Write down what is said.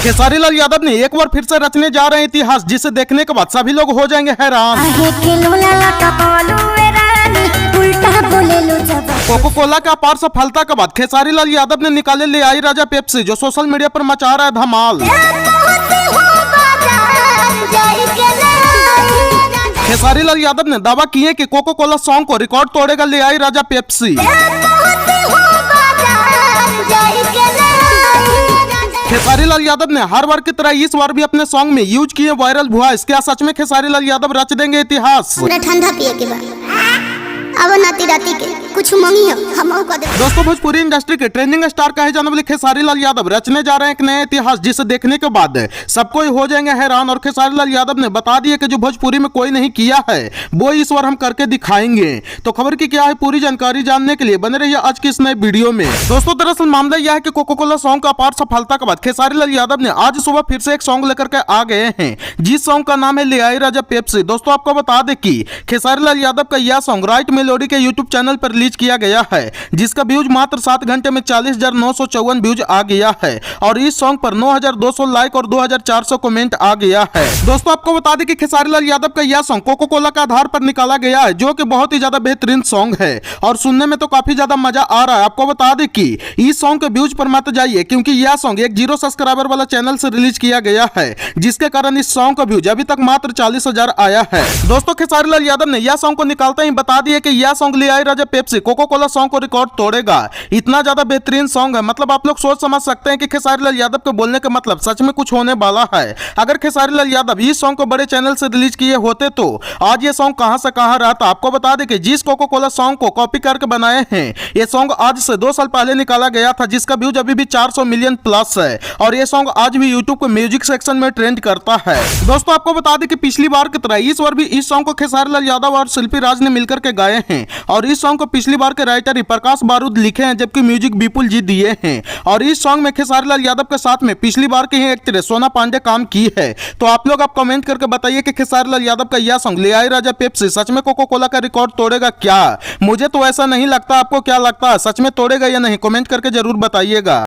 खेसारी लाल यादव ने एक बार फिर से रचने जा रहे हैं इतिहास, जिसे देखने के बाद सभी लोग हो जाएंगे हैरान। कोको कोला के अपार सफलता के बाद खेसारी लाल यादव ने निकाले ले आई राजा पेप्सी, जो सोशल मीडिया पर मचा रहा है धमाल। खेसारी लाल यादव ने दावा किए कि कोको कोला सॉन्ग को रिकॉर्ड तोड़ेगा ले आई राजा पेप्सी। खेसारी लाल यादव ने हर बार की तरह इस बार भी अपने सॉन्ग में यूज किए वायरल वॉइस। क्या सच में खेसारी लाल यादव रच देंगे इतिहास? ठंडा पिए के बाद अब नाती राती के कुछ मंगी हम दोस्तों, भोजपुरी इंडस्ट्री के ट्रेंडिंग स्टार कहे जाने वाले खेसारी लाल यादव रचने जा रहे हैं एक नया इतिहास, जिसे देखने के बाद सबको हो जाएंगे हैरान। और खेसारी लाल यादव ने बता दिया कि जो भोजपुरी में कोई नहीं किया है वो इस बार हम करके दिखाएंगे। तो खबर की क्या है पूरी जानकारी जानने के लिए बने रहिए आज की इस नए वीडियो में। दोस्तों, दरअसल मामला यह है कि कोको कोला सॉन्ग का अपार सफलता के बाद खेसारी लाल यादव ने आज सुबह फिर से एक सॉन्ग लेकर के आ गए हैं, जिस सॉन्ग का नाम है ले आई राजा पेप्सी। दोस्तों, आपको बता दें कि खेसारी लाल यादव का यह सॉन्ग राइट मेलोडी के यूट्यूब चैनल पर रिलीज किया गया है, जिसका व्यूज मात्र 7 घंटे में 40,954 व्यूज आ गया है। और इस सॉन्ग पर 9,200 लाइक और 2,400 कमेंट आ गया है। दोस्तों, आपको बता दें कि खेसारी लाल यादव का यह सॉन्ग कोको कोला के आधार पर निकाला गया है, जो कि बहुत ही ज्यादा बेहतरीन सॉन्ग है और सुनने में तो काफी ज्यादा मजा आ रहा है। आपको बता दें कि इस सॉन्ग के व्यूज पर मत जाइए, क्योंकि यह सॉन्ग एक 0 सब्सक्राइबर वाला चैनल से रिलीज किया गया है, जिसके कारण इस सॉन्ग का व्यूज अभी तक मात्र 40,000 आया है। दोस्तों, खेसारी लाल यादव ने यह सॉन्ग को निकालते ही बता दिया कि यह सॉन्ग ले आई राजा पेप्सी कोको कोला सॉन्ग को रिकॉर्ड तोड़ेगा। इतना ज्यादा बेहतरीन सॉन्ग है, मतलब आप लोग सोच समझ सकते हैं कि खेसारी लाल यादव के बोलने का मतलब सच में कुछ होने वाला है। अगर खेसारी लाल यादव इस सॉन्ग को बड़े चैनल से रिलीज किए होते तो आज ये सॉन्ग कहां से कहां रहता। आपको बता दें कि जिस कोको कोला सॉन्ग को कॉपी करके बनाए हैं, ये सॉन्ग आज से 2 साल पहले निकाला गया था, जिसका व्यूज अभी भी 400 मिलियन प्लस है और ये सॉन्ग आज भी यूट्यूब के म्यूजिक सेक्शन में ट्रेंड करता है। दोस्तों, आपको बता दें कि पिछली बार की तरह इस बार भी इस सॉन्ग को खेसारी लाल यादव और शिल्पी राज ने मिलकर के गाए हैं और इस सॉन्ग को पिछली बार के राइटर प्रकाश बारूद लिखे हैं, जबकि म्यूजिक विपुल जी दिए हैं। और इस सॉन्ग में खेसारी लाल यादव के साथ में पिछली बार की ही एक्ट्रेस सोना पांडे काम की है। तो आप लोग आप कमेंट करके बताइए कि खेसारी लाल यादव का यह सॉन्ग ले आई राजा पेप्सी सच में कोको कोला का रिकॉर्ड तोड़ेगा क्या? मुझे तो ऐसा नहीं लगता, आपको क्या लगता है? सच में तोड़ेगा या नहीं? कमेंट करके जरूर बताइएगा।